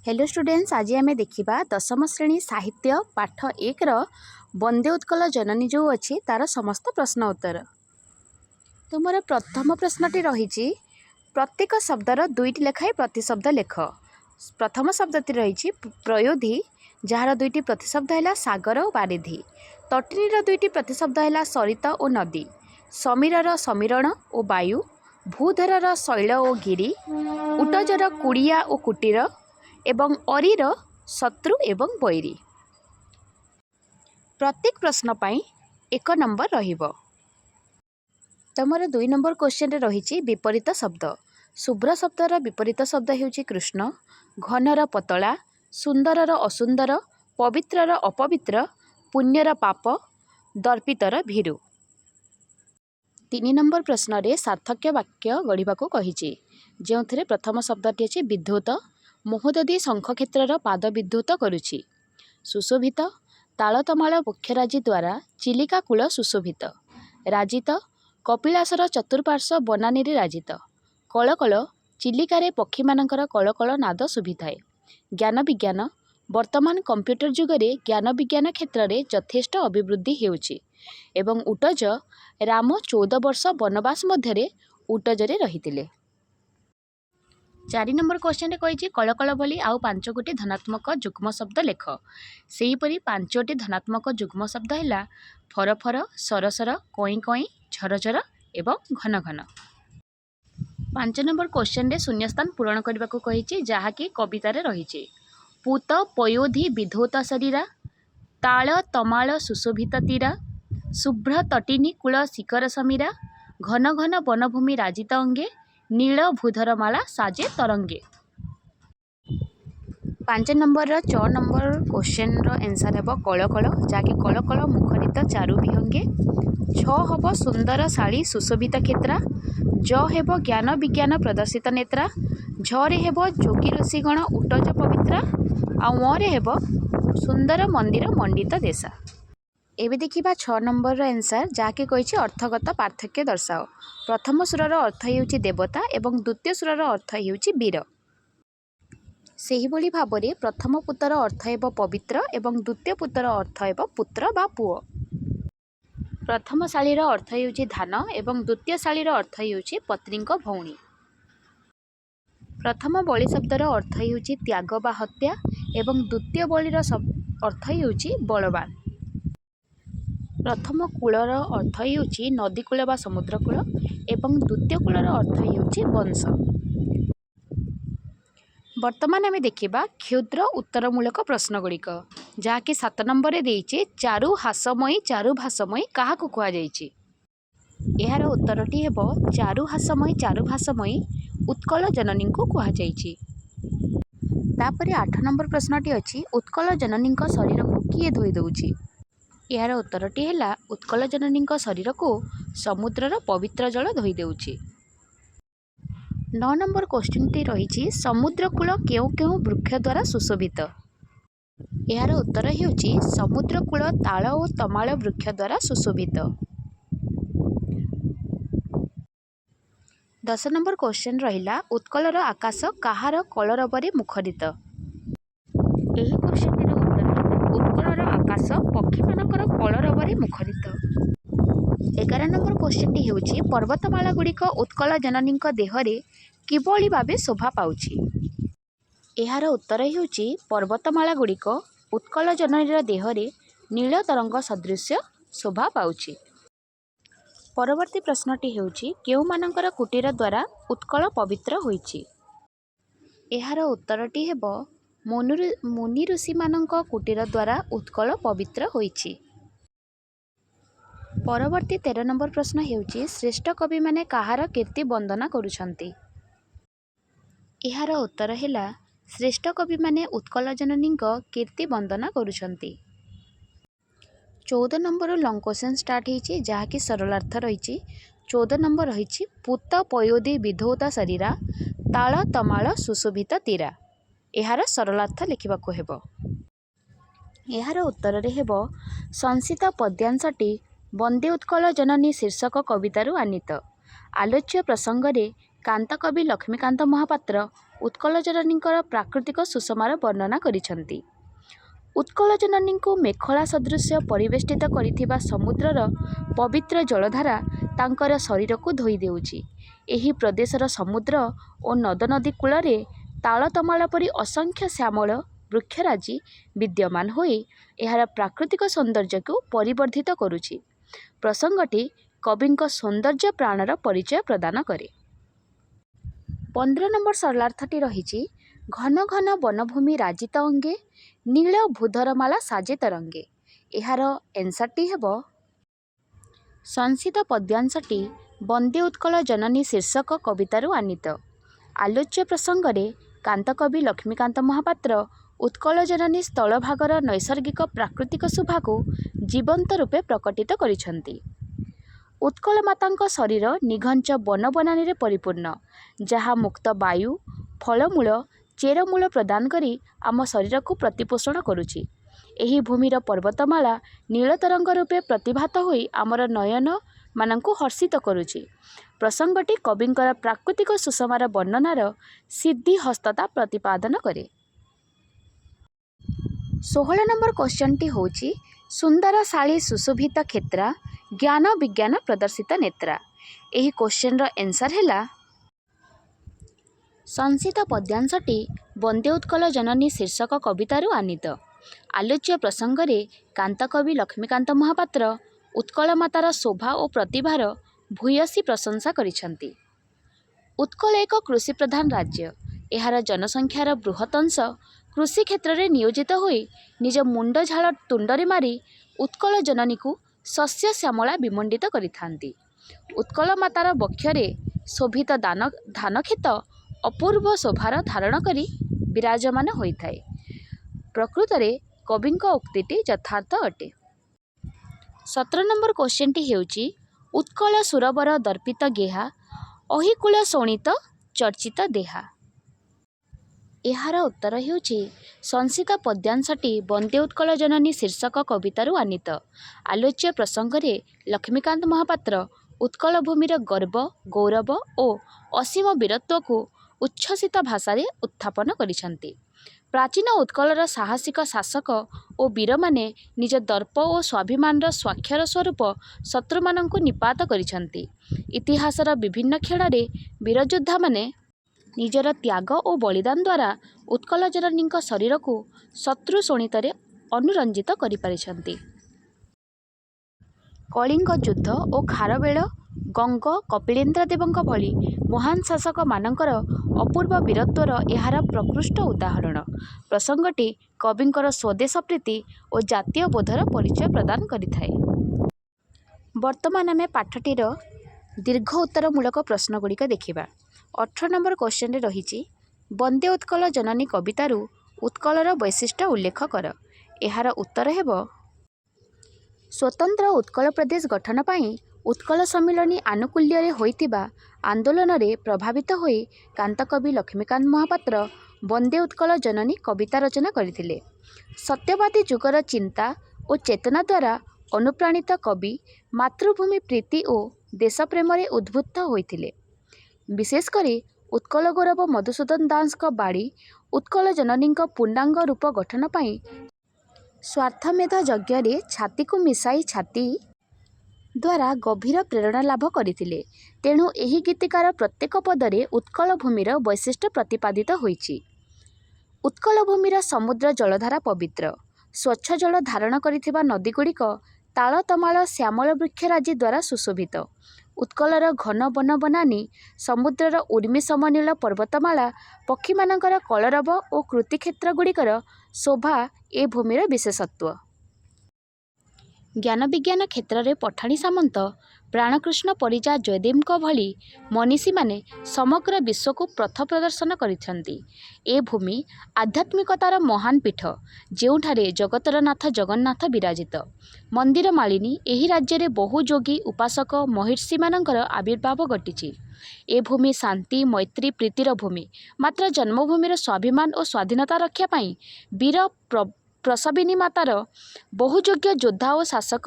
Hello students, आज आम देखा दशम श्रेणी साहित्य पाठ 1 वंदे उत्कल जननी जो अच्छी तार समस्त प्रश्न उत्तर। तुमर प्रथम प्रश्नटी रही प्रत्येक शब्दर दुईटी लेखाएं प्रतिशब्द लेख। प्रथम शब्दटी रही प्रयोधि जार दुईटी प्रतिशब्द है सागर और बारिधि। तटिनीर दुईटी प्रतिशब्द है सरित और नदी। समीरर समीरण और वायु। भूधरर शैल और गिरी। उटजर कुड़िया और कुटीर एवं अरीर शत्रु एवं बैरी। प्रत्येक प्रश्न पाई 1 नंबर रहिबो। तमर 2 नंबर क्वेश्चन रही विपरीत शब्द। शुभ्र शब्दर विपरीत शब्द हेउची कृष्ण। घनर पतला। सुंदरर असुंदर। पवित्रर अपवित्र। पुण्यर पाप। दर्पितर भीरु। 3 नंबर प्रश्न रे सार्थक्य वाक्य गढ़ा कही जो प्रथम शब्दटी अच्छी विद्युत। महोदधी शंख क्षेत्र पाद विद्युत करुछि। सुशोभित। तालतमाल मुख्यराजी द्वारा चिलिका कूल सुशोभित। राजित। कपिलासर चतुर्पार्श्व बनानी राजित। कलकल चिलिकार पक्षी मानकर कलकल नाद शुभि थाए। ज्ञान विज्ञान। वर्तमान कंप्यूटर जुगरे ज्ञान विज्ञान क्षेत्र में यथेष्ट अभिवृद्धि हेउछि। एवं उटज राम 14 वर्ष वनवास मध्य उटजरे रहिथिले। 4 नंबर क्वेश्चन कही कलकल बोली आउ 5 गोटी धनात्मक जुग्म शब्द लेख। सेहीपरि 5टी धनात्मक जुग्म शब्द है फरफर। सरसर। कई कई। झरझर एवं घन घन। 5 नंबर क्वेश्चन रे शून्यस्थान पूरण करने को कही जहाँकि कवितार रही पूत पयोधि विधौत शरीरा। ताल तमाल सुशोभित तीरा। शुभ्र तटिनी कूल शिखर समीरा। घन घन वनभूमि राजित अंगे। नील भूधरमाला साजे तरंगे। 5 नंबर 6 नंबर क्वेश्चन आंसर है कलकल जहाँकि कलकल मुखरित चारु विहंगे। 6 हम सुंदर शाड़ी सुशोभित क्षेत्रा। ज हेब ज्ञान विज्ञान प्रदर्शित नेत्रा। झरे हेब जोगी ऋषिगण उटज पवित्रा। आरे हेब सुंदर मंदिर मंडित देशा। एबे देखिबा 6 नंबर आंसर जहाँकि कही अर्थगत पार्थक्य दर्शाओ। प्रथम सुरर अर्थ हेउछि देवता एवं द्वितीय सुरर अर्थ हेउछि वीर। सेहिभली भाबरे प्रथम पुत्र अर्थ हेब पवित्र एवं द्वितीय पुत्र अर्थ हेब पुत्र बा पुओ। प्रथम शालीर अर्थ हेउछि धान एवं द्वितीय शालीर अर्थ हेउछि पत्नीक भौणी। प्रथम बलि शब्दर अर्थ हेउछि त्याग बा हत्या एवं द्वितीय बलिर अर्थ हेउछि बलवान। प्रथम कूलर अर्थ हेउछि नदीकूल बा समुद्रकूल एवं द्वितीय कूलर अर्थ हेउछि वंश। वर्तमान आम देखा क्षुद्र उत्तरमूलक प्रश्नगुड़िक जहाँकि 7 नंबर देइछे चारु हासमयी चारु भाषमयी क्या कहुई। यार उत्तरटी हेब चारु हासमयी चारु भाषमयी उत्कल जननी को कहुई। तापर 8 नंबर प्रश्नटी अच्छी उत्कल जननी शरीर को किए धोई दौची। यार उत्तरटी है उत्कल जननी शरीर को समुद्रर पवित्र जल धोई देउची। 9 नंबर क्वेश्चन टी रही समुद्रकूल केउ केउ वृक्ष द्वारा सुशोभित। यार उत्तर हेउची समुद्रकूल ताल और तमाल वृक्ष द्वारा सुशोभित। 10 नंबर क्वेश्चन रहिला उत्कलर आकाश कहार कलरବରେ मुखरित। एही क्वेश्चन उत्तर उत्कलर आकाश पक्षी मानकर कलरବରେ मुखरित। 11 नंबर क्वेश्चन टी हेउची पर्वतमाला गुड़िक उत्कल जननी देहरे किभली भावे शोभा पाउछि। यार उत्तर हेउची पर्वतमाला गुड़िक उत्कल जननी देहरे नील तरंग सदृश शोभा पाउछि। परवर्ती प्रश्नटी हेउची केउमानकर कुटीर द्वारा उत्कल पवित्र होइछि। यार उत्तरटी हेब मुनि ऋषि मानक कुटीर द्वारा उत्कल पवित्र होइछि। परवर्ती 13 नंबर प्रश्न हेउची श्रेष्ठ कवि माने कहार कीर्ति वंदना करुछंती। यार उत्तर है श्रेष्ठ कवि माने उत्कल जननी कीर्ति वंदना करुछंती। 14 नंबर लंग क्वेश्चन स्टार्ट होइछि जहाँकि सरलार्थ रही। 14 नंबर रही पूत पयोधि विधौता शरीरा। ताल तमाल सुशोभित तीरा। यार सरलार्थ लिखिबाको हेबो। यार उत्तर रे हेबो संसित पद्यांशटी वंदे उत्कल जननी शीर्षक कवितारू आनीत। आलोच्य प्रसंग रे कांत कवि लक्ष्मीकांत महापात्र उत्कल जननीଙ୍କର ପ୍ରାକୃତିକ ସୁଷମାର ବର୍ଣ୍ଣନା କରିଛନ୍ତି। उत्कल जननीଙ୍କୁ मेखला सदृश परिवेष्टित କରିଥିବା ସମୁଦ୍ରର ପବିତ୍ର ଜଳଧାରା ତାଙ୍କର ଶରୀରକୁ ଧୋଇ ଦେଉଛି। ଏହି ପ୍ରଦେଶର ସମୁଦ୍ର ଓ ନଦନଦୀ କୂଳରେ ତାଳତମାଳ ପରି ଅସଂଖ୍ୟ ଶ୍ୟାମଳ ବୃକ୍ଷରାଜି ବିଦ୍ୟମାନ ହୋଇ ଏହାର ପ୍ରାକୃତିକ ସୌନ୍ଦର୍ଯ୍ୟକୁ ପରିବର୍ଦ୍ଧିତ କରୁଛି। ପ୍ରସଙ୍ଗଟି କବିଙ୍କ ସୌନ୍ଦର୍ଯ୍ୟ ପ୍ରାଣର ପରିଚୟ ପ୍ରଦାନ କରେ। 15 ନମ୍ବର ସରଳାର୍ଥଟି ରହିଛି ଘନ ଘନ ବନଭୂମି ରାଜିତ ଅଙ୍ଗେ ନୀଳ ଭୂଧରମାଲା ସାଜେ ତରଙ୍ଗେ। ଏହାର ଏନ୍ସାରଟି ହେବ ସଂସିତ ପଦ୍ୟାଂଶଟି ବନ୍ଦେ ଉତ୍କଳ ଜନନୀ ଶୀର୍ଷକ କବିତାରୁ ଆନୀତ। ଆଲୋଚ୍ୟ ପ୍ରସଙ୍ଗରେ କାନ୍ତକବି ଲକ୍ଷ୍ମୀକାନ୍ତ ମହାପାତ୍ର ଉତ୍କଳ ଜନନୀ ସ୍ଥଳଭାଗର ନୈସର୍ଗିକ ପ୍ରାକୃତିକ ଶୋଭାକୁ ଜୀବନ୍ତ ରୂପେ ପ୍ରକଟିତ କରିଛନ୍ତି। ଉତ୍କଳ ମାତାଙ୍କ ଶରୀର ନିଘଞ୍ଚ ବନବନାନୀରେ ପରିପୂର୍ଣ୍ଣ, ଯାହା ମୁକ୍ତ ବାୟୁ, ଫଳମୂଳ, ଚେରମୂଳ ପ୍ରଦାନ କରି ଆମ ଶରୀରକୁ ପ୍ରତିପୋଷଣ କରୁଛି। ଏହି ଭୂମିର ପର୍ବତମାଳା ନୀଳତରଙ୍ଗ ରୂପେ ପ୍ରତିଭାତ ହୋଇ ଆମର ନୟନମାନଙ୍କୁ ହର୍ଷିତ କରୁଛି। ପ୍ରସଙ୍ଗଟି କବିଙ୍କର ପ୍ରାକୃତିକ ସୁଷମାର ବର୍ଣ୍ଣନାର ସିଦ୍ଧିହସ୍ତତା ପ୍ରତିପାଦନ କରେ। 16 ନମ୍ବର କ୍ୱେଶ୍ଚନଟି ହେଉଛି ସୁନ୍ଦର ଶାଳୀ ସୁଶୋଭିତ କ୍ଷେତ୍ରା ଜ୍ଞାନ ବିଜ୍ଞାନ ପ୍ରଦର୍ଶିତ ନେତ୍ରା। ଏହି କ୍ୱେଶ୍ଚନର ଏନ୍ସର ହେଲା ସଂସିତ ପଦ୍ୟାଂଶଟି ବନ୍ଦେ ଉତ୍କଳ ଜନନୀ ଶୀର୍ଷକ କବିତାରୁ ଆନୀତ। ଆଲୋଚ୍ୟ ପ୍ରସଙ୍ଗରେ କାନ୍ତକବି ଲକ୍ଷ୍ମୀକାନ୍ତ ମହାପାତ୍ର ଉତ୍କଳ ମାତାର ଶୋଭା ଓ ପ୍ରତିଭାର ଭୂୟସୀ ପ୍ରଶଂସା କରିଛନ୍ତି। ଉତ୍କଳ ଏକ କୃଷିପ୍ରଧାନ ରାଜ୍ୟ। ଏହାର ଜନସଂଖ୍ୟାର ବୃହତ୍ ଅଂଶ କୃଷି କ୍ଷେତ୍ରରେ ନିୟୋଜିତ ହୋଇ ନିଜ ମୁଣ୍ଡ ଝାଳ ତୁଣ୍ଡରେ ମାରି ଉତ୍କଳ ଜନନୀକୁ ଶସ୍ୟ ଶ୍ୟାମଳା ବିମଣ୍ଡିତ କରିଥାନ୍ତି। ଉତ୍କଳ ମାତାର ବକ୍ଷରେ ଶୋଭିତ ଧାନକ୍ଷେତ ଅପୂର୍ବ ଶୋଭାର ଧାରଣ କରି ବିରାଜମାନ ହୋଇଥାଏ। ପ୍ରକୃତରେ କବିଙ୍କ ଉକ୍ତିଟି ଯଥାର୍ଥ ଅଟେ। 17 ନମ୍ବର କ୍ୱେଶ୍ଚନଟି ହେଉଛି ଉତ୍କଳ ସୁରବର ଦର୍ପିତ ଗେହା ଅହିକୂଳ ଶୋଣିତ ଚର୍ଚ୍ଚିତ ଦେହା। ଏହାର ଉତ୍ତର ହେଉଛି ସଂସିତ ପଦ୍ୟାଂଶଟି ବନ୍ଦେ ଉତ୍କଳ ଜନନୀ ଶୀର୍ଷକ କବିତାରୁ ଆନୀତ। ଆଲୋଚ୍ୟ ପ୍ରସଙ୍ଗରେ ଲକ୍ଷ୍ମୀକାନ୍ତ ମହାପାତ୍ର ଉତ୍କଳ ଭୂମିର ଗର୍ବ, ଗୌରବ ଓ ଅସୀମ ବୀରତ୍ୱକୁ ଉଚ୍ଛ୍ୱସିତ ଭାଷାରେ ଉତ୍ଥାପନ କରିଛନ୍ତି। ପ୍ରାଚୀନ ଉତ୍କଳର ସାହସିକ ଶାସକ ଓ ବୀରମାନେ ନିଜ ଦର୍ପ ଓ ସ୍ୱାଭିମାନର ସ୍ୱାକ୍ଷର ସ୍ୱରୂପ ଶତ୍ରୁମାନଙ୍କୁ ନିପାତ କରିଛନ୍ତି। ଇତିହାସର ବିଭିନ୍ନ କ୍ଷଣରେ ବୀରଯୋଦ୍ଧାମାନେ ନିଜର ତ୍ୟାଗ ଓ ବଳିଦାନ ଦ୍ୱାରା ଉତ୍କଳ ଜନନୀଙ୍କ ଶରୀରକୁ ଶତ୍ରୁ ଶୋଣିତରେ ଅନୁରଞ୍ଜିତ କରିପାରିଛନ୍ତି। କଳିଙ୍ଗ ଯୁଦ୍ଧ ଓ ଖାରବେଳ ଗଙ୍ଗ କପିଳେନ୍ଦ୍ର ଦେବଙ୍କ ଭଳି ମହାନ ଶାସକମାନଙ୍କର ଅପୂର୍ବ ବୀରତ୍ୱର ଏହାର ପ୍ରକୃଷ୍ଟ ଉଦାହରଣ। ପ୍ରସଙ୍ଗଟି କବିଙ୍କର ସ୍ୱଦେଶ ପ୍ରୀତି ଓ ଜାତୀୟ ବୋଧର ପରିଚୟ ପ୍ରଦାନ କରିଥାଏ। ବର୍ତ୍ତମାନ ଆମେ ପାଠଟିର ଦୀର୍ଘ ଉତ୍ତରମୂଳକ ପ୍ରଶ୍ନଗୁଡ଼ିକ ଦେଖିବା। 18 ନମ୍ବର କ୍ୱେଶ୍ଚନରେ ରହିଛି ବନ୍ଦେ ଉତ୍କଳ ଜନନୀ କବିତାରୁ ଉତ୍କଳର ବୈଶିଷ୍ଟ୍ୟ ଉଲ୍ଲେଖ କର। ଏହାର ଉତ୍ତର ହେବ ସ୍ୱତନ୍ତ୍ର ଉତ୍କଳ ପ୍ରଦେଶ ଗଠନ ପାଇଁ ଉତ୍କଳ ସମ୍ମିଳନୀ ଆନୁକୂଲ୍ୟରେ ହୋଇଥିବା ଆନ୍ଦୋଳନରେ ପ୍ରଭାବିତ ହୋଇ କାନ୍ତକବି ଲକ୍ଷ୍ମୀକାନ୍ତ ମହାପାତ୍ର ବନ୍ଦେ ଉତ୍କଳ ଜନନୀ କବିତା ରଚନା କରିଥିଲେ। ସତ୍ୟବାଦୀ ଯୁଗର ଚିନ୍ତା ଓ ଚେତନା ଦ୍ୱାରା ଅନୁପ୍ରାଣିତ କବି ମାତୃଭୂମି ପ୍ରୀତି ଓ ଦେଶପ୍ରେମରେ ଉଦ୍ବୁଦ୍ଧ ହୋଇଥିଲେ। ବିଶେଷ କରି ଉତ୍କଳ ଗୌରବ ମଧୁସୂଦନ ଦାସଙ୍କ ବାଣୀ ଉତ୍କଳ ଜନନୀଙ୍କ ପୂର୍ଣ୍ଣାଙ୍ଗ ରୂପ ଗଠନ ପାଇଁ ସ୍ୱାର୍ଥମେଧ ଯଜ୍ଞରେ ଛାତିକୁ ମିଶାଇ ଛାତି ଦ୍ୱାରା ଗଭୀର ପ୍ରେରଣା ଲାଭ କରିଥିଲେ। ତେଣୁ ଏହି ଗୀତିକାର ପ୍ରତ୍ୟେକ ପଦରେ ଉତ୍କଳ ଭୂମିର ବୈଶିଷ୍ଟ୍ୟ ପ୍ରତିପାଦିତ ହୋଇଛି। ଉତ୍କଳ ଭୂମିର ସମୁଦ୍ର ଜଳଧାରା ପବିତ୍ର। ସ୍ୱଚ୍ଛ ଜଳ ଧାରଣ କରିଥିବା ନଦୀଗୁଡ଼ିକ ତାଳତମାଳ ଶ୍ୟାମଳ ବୃକ୍ଷରାଜି ଦ୍ୱାରା ସୁଶୋଭିତ। ଉତ୍କଳର ଘନ ବନବନାନୀ, ସମୁଦ୍ରର ଉର୍ମି ସମନୀଳ ପର୍ବତମାଳା, ପକ୍ଷୀମାନଙ୍କର କଳରବ ଓ କୃଷିକ୍ଷେତ୍ରଗୁଡ଼ିକର ଶୋଭା ଏ ଭୂମିର ବିଶେଷତ୍ୱ। ଜ୍ଞାନ ବିଜ୍ଞାନ କ୍ଷେତ୍ରରେ ପଠାଣି ସାମନ୍ତ, ପ୍ରାଣକୃଷ୍ଣ ପରିଜା ଜୟଦେବଙ୍କ ଭଳି ମନୀଷୀମାନେ ସମଗ୍ର ବିଶ୍ୱକୁ ପଥ ପ୍ରଦର୍ଶନ କରିଛନ୍ତି। ଏ ଭୂମି ଆଧ୍ୟାତ୍ମିକତାର ମହାନ ପୀଠ, ଯେଉଁଠାରେ ଜଗତର ନାଥ ଜଗନ୍ନାଥ ବିରାଜିତ। ମନ୍ଦିର ମାଳିନୀ ଏହି ରାଜ୍ୟରେ ବହୁ ଯୋଗୀ ଉପାସକ ମହର୍ଷିମାନଙ୍କର ଆବିର୍ଭାବ ଘଟିଛି। ଏ ଭୂମି ଶାନ୍ତି ମୈତ୍ରୀ ପ୍ରୀତିର ଭୂମି। ମାତ୍ର ଜନ୍ମଭୂମିର ସ୍ୱାଭିମାନ ଓ ସ୍ୱାଧୀନତା ରକ୍ଷା ପାଇଁ ବୀର ପ୍ରସବିନୀ ମାତାର ବହୁଯୋଗ୍ୟ ଯୋଦ୍ଧା ଓ ଶାସକ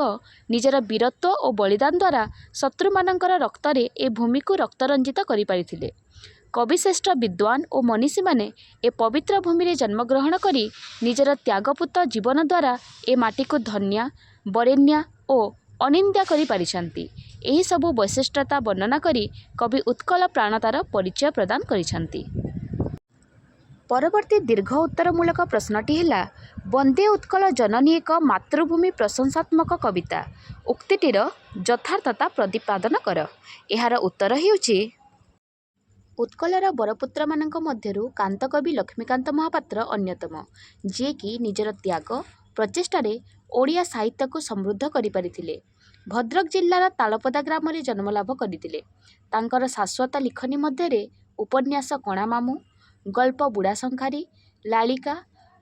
ନିଜର ବୀରତ୍ୱ ଓ ବଳିଦାନ ଦ୍ୱାରା ଶତ୍ରୁମାନଙ୍କର ରକ୍ତରେ ଏ ଭୂମିକୁ ରକ୍ତରଞ୍ଜିତ କରିପାରିଥିଲେ। कविश्रेष्ठ विद्वान और मनीषी माने ए पवित्र भूमि रे जन्मग्रहण करी निजर त्यागपूत जीवन द्वारा ए माटी को धन्या बरेण्या और अनिंद्या करी पारिछंती। एही सबु वैशिष्ट्यता वर्णना करी कवि उत्कल प्राणतार परिचय प्रदान करिछंती। परवर्ती दीर्घ उत्तरमूलक प्रश्नटी है वंदे उत्कल जननी एक मातृभूमि प्रशंसात्मक कविता उक्तिटीर यथार्थता प्रतिपादन कर। एहार उत्तर हेउछि उत्कलर बरपुत्र मानक मध्यरु कांतकवि लक्ष्मीकांत महापात्र अन्यतम, जे कि निजर त्याग प्रचेष्टारे ओडिया साहित्य को समृद्ध करि परिथिले। भद्रक जिल्लार तालपदा ग्राम रे जन्मलाभ करथिले। तांकर शाश्वत लिखनी मध्यरे उपन्यास कणा मामू, गल्प बुढ़ा शंखारी, लालिका,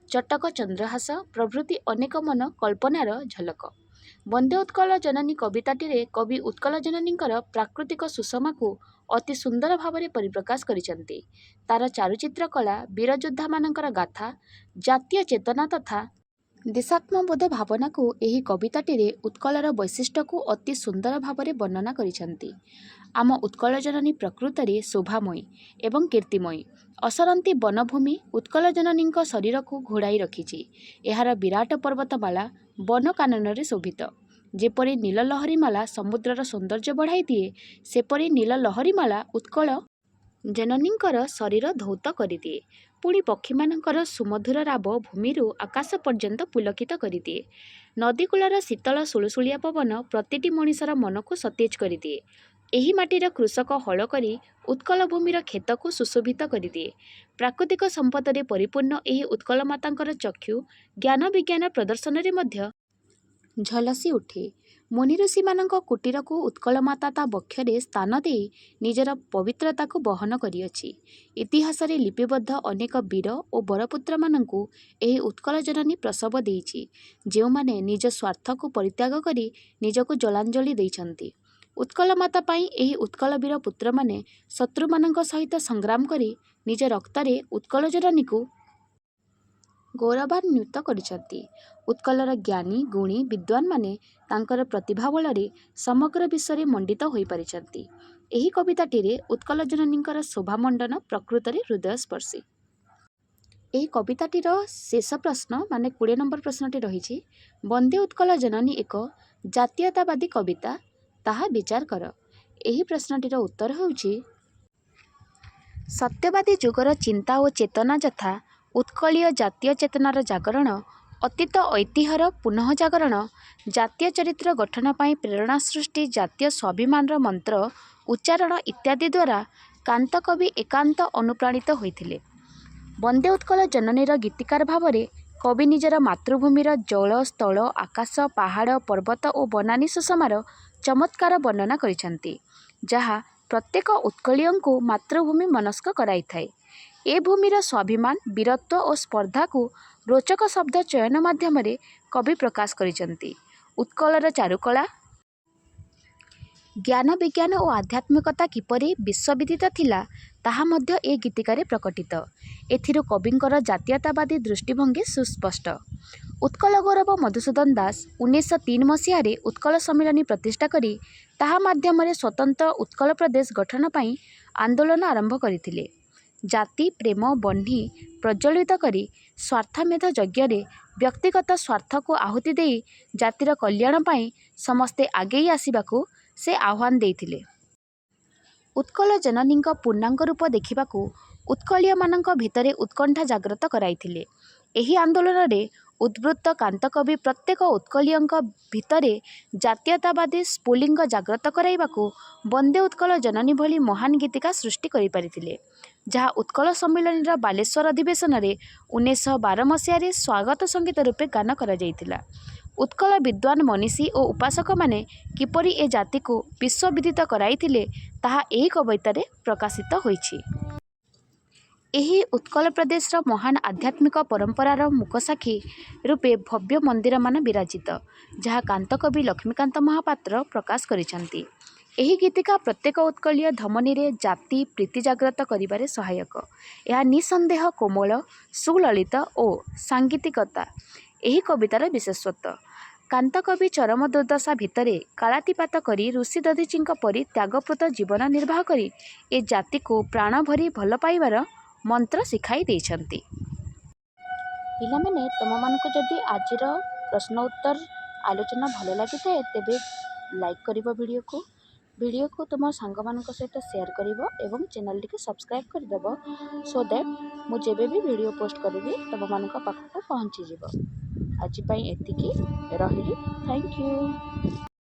चटक चंद्रहास प्रभृति अनेक मन कल्पनार झलक। वंदे उत्कल जननी कविताटीरे कवि उत्कल जननींकर प्राकृतिक सुषमा को अति सुंदर भाव में परिप्रकाश करिसेंती। तार चारुचित्र कला, वीर योद्धा मानकर गाथा, जातीय चेतना तथा देशात्मबोध भावना को एही कविताटीरे उत्कलर वैशिष्ट्य को अति सुंदर भाव में वर्णना करिसेंती। आम उत्कल जननी प्रकृत में शोभामयी एवं कीर्तिमयी। असरंती वनभूमि उत्कल जननी शरीर को घोड़ाई रखिछि। एहार विराट पर्वतमाला वन कानन शोभित। जेपरी नील लहरीमाला समुद्रर सौंदर्य बढ़ाई दिए, सेपरी नील लहरीमाला उत्कल जननींकर शरीर धौत करिदिए। पुणी पक्षीमानंकर सुमधुर राब भूमिरु आकाश पर्यंत पुलकित करिदिए। नदीकूलर शीतल सुलुसुलिया पवन प्रतिटी मनिषर मन को सतेज करिदिए। एही माटीर कृषक हल करी उत्कल भूमिर खेत को सुशोभित करिदिए। प्राकृतिक संपदरे परिपूर्ण एही उत्कल मातांकर चक्षु ज्ञान विज्ञान प्रदर्शन रे मध्य झलसी उठे। मुनि ऋषि मानक कुटीर को उत्कल माता ता बक्षरे स्थान दे निजर पवित्रता को बहन करिअछि। इतिहास रे लिपिबद्ध अनेक वीर और बरपुत्र मानंकु एही उत्कल जननी प्रसव देइछि, जेउ माने निज स्वार्थ को परित्याग करी निजको जलांजलि देइछंती। उत्कल माता पाई एही उत्कल वीर पुत्र माने शत्रु मानक सहित संग्राम करी निज रक्तरे उत्कल जननी को गौरवान्वित करिसेंती। उत्कलर ज्ञानी गुणी विद्वान माने तांकर प्रतिभा बलरे समग्र विश्व में मंडित होई परिसेंती। एही कविताटीरे उत्कल जननींकर शोभामंडन प्रकृत में हृदयस्पर्शी। एही कविताटीर शेष प्रश्न माने 20 नंबर प्रश्नटी रही वंदे उत्कल जननी एक जातीयतावादी कविता, ताहा विचार कर। एही प्रश्नटीर उत्तर होउछि सत्यवादी जुगर चिंता और चेतना यथा उत्कलीय जातीय चेतनार जागरण, अतीत ऐतिह्यर पुनः जागरण, जातीय चरित्र गठन पाई प्रेरणा सृष्टि, जातीय स्वाभिमान मंत्र उच्चारण इत्यादि द्वारा कांतकवि एकांत अनुप्राणित होइथिले। वंदे उत्कल जननीर गीतिकार भावरे कवि निजर मातृभूमिर जल स्थल आकाश पहाड़ पर्वत और बनानी सुषमार चमत्कार वर्णना करिसेंती, जहा प्रत्येक उत्कलीयंकु मातृभूमि मनस्क कराइथाए। ए भूमिर स्वाभिमान वीरत्व और स्पर्धा को रोचक शब्द चयन माध्यम कवि प्रकाश करिसेंती। उत्कलर चारुकला, ज्ञान विज्ञान और आध्यात्मिकता किपरि विश्वविदित थिला ताहा मध्य ए गीतिकारे प्रकटित। एथिरु कविंकर जातीयतावादी दृष्टिभंगी सुस्पष्ट। उत्कल गौरव मधुसूदन दास 1903 मसीह उत्कल सम्मिलनी प्रतिष्ठा करी ताहा माध्यम स्वतंत्र उत्कल प्रदेश गठन पाई आंदोलन आरंभ करथिले। जाति प्रेम बन्ही प्रज्वलित करी स्वार्थमेध यज्ञ व्यक्तिगत स्वार्थ को आहुति देई जातिर कल्याण पाई समस्ते आगेई आसिबाकू से आह्वान देइथिले। उत्कल जननी पूर्णांग रूप देखिबाकू उत्कलीय मानक भितरे उत्कंठा जाग्रत कराइथिले। एही आंदोलन रे उद्वृत्त कांतकवि प्रत्येक उत्कलीयंक भितरे जातीयतावादी स्फुलिंग जाग्रत कराइबाकू वंदे उत्कल जननी भली महान गीतिका सृष्टि करि परिथिले, जहा उत्कल सम्मिलनीर बालेश्वर अधिवेशन रे 1912 मसीह स्वागत संगीत रूपे गान करा जाइथिला। उत्कल विद्वान मनीषी और उपासक माने किपरि ए जाति को विश्वविदित कराइथिले ताहा एही कवितारे प्रकाशित होइछि। एही उत्कल प्रदेश महान आध्यात्मिक परंपरार मुकसाक्षी रूपे भव्य मंदिर मान विराजित, जहाँ कांतकवि लक्ष्मीकांत महापात्र प्रकाश करिसेंती। एही गीतिका प्रत्येक उत्कलीय धमनी रे जाति प्रीति जाग्रत करिबारे सहायक। यह निसंदेह कोमल सुललित और सांगीतिकता एही कवितार विशेषत्व। କାନ୍ତକବି ଚରମ ଦୁର୍ଦ୍ଦଶା ଭିତରେ କାଳାତିପାତ କରି ଋଷି ଦଧିଚୀଙ୍କ ପରି ତ୍ୟାଗପୂତ ଜୀବନ ନିର୍ବାହ କରି ଏ ଜାତିକୁ ପ୍ରାଣ ଭରି ଭଲ ପାଇବାର ମନ୍ତ୍ର ଶିଖାଇ ଦେଇଛନ୍ତି। ପିଲାମାନେ, ତୁମମାନଙ୍କୁ ଯଦି ଆଜିର ପ୍ରଶ୍ନ ଉତ୍ତର ଆଲୋଚନା ଭଲ ଲାଗିଥାଏ ତେବେ ଲାଇକ୍ କରିବ ଭିଡ଼ିଓକୁ ତୁମ ସାଙ୍ଗମାନଙ୍କ ସହିତ ସେୟାର କରିବ ଏବଂ ଚ୍ୟାନେଲଟିକୁ ସବସ୍କ୍ରାଇବ୍ କରିଦେବ ସୋ ଦ୍ୟାଟ୍ ମୁଁ ଯେବେ ବି ଭିଡ଼ିଓ ପୋଷ୍ଟ କରିବି ତୁମମାନଙ୍କ ପାଖକୁ ପହଞ୍ଚିଯିବ। ଆଜି ପାଇଁ ଏତିକି, ରହିଲି। Thank you.